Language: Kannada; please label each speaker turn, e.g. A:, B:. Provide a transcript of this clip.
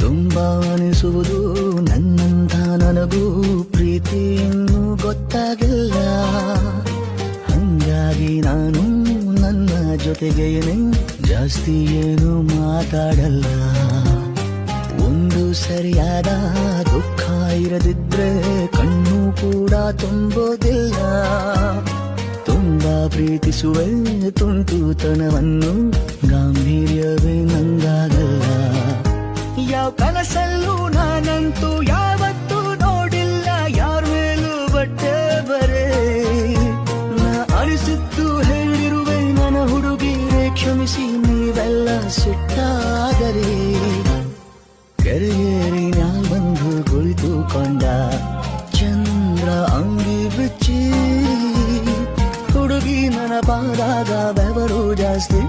A: ತುಂಬಾ ಅನಿಸುವುದು ನನ್ನಂತ ನನಗೂ ಪ್ರೀತಿ ಇನ್ನೂ ಗೊತ್ತಾಗಿಲ್ಲ. ಹಂಗಾಗಿ ನಾನು ನನ್ನ ಜೊತೆಗೇನೆ ಜಾಸ್ತಿ ಏನು ಮಾತಾಡಲ್ಲ. ಒಂದು ಸರಿಯಾದ ದುಃಖ ಇರದಿದ್ರೆ ಕಣ್ಣು ಕೂಡ ತುಂಬೋದಿಲ್ಲ. ತುಂಬಾ ಪ್ರೀತಿಸುವೆ ತುಂಟುತನವನ್ನು, ಗಾಂಭೀರ್ಯವೇ ನಂಗಾಗಲ್ಲ. ಯಾವ ಕನಸಲ್ಲೂ ನಾನಂತೂ ಯಾವತ್ತೂ ನೋಡಿಲ್ಲ ಯಾರ ಮೇಲೂ ಬಟ್ಟೆ ಬರೆ. ನಾ ಅನಿಸಿದ್ದು ಹೇಳಿರುವೆ ನನ್ನ ಹುಡುಗಿರೆ, ಕ್ಷಮಿಸಿ ನೀವೆಲ್ಲ ಸಿಟ್ಟಾದರೆ. ಕೆರೆಯೇರಿ ನಾ ಬಂದು ಕುಳಿತುಕೊಂಡ ಚಂದ್ರ ಅಂಗಿ ಬಿಚ್ಚಿ, ಹುಡುಗಿ ನನ್ನ ಪಾದಾಗ ಬೆವರು ಜಾಸ್ತಿ.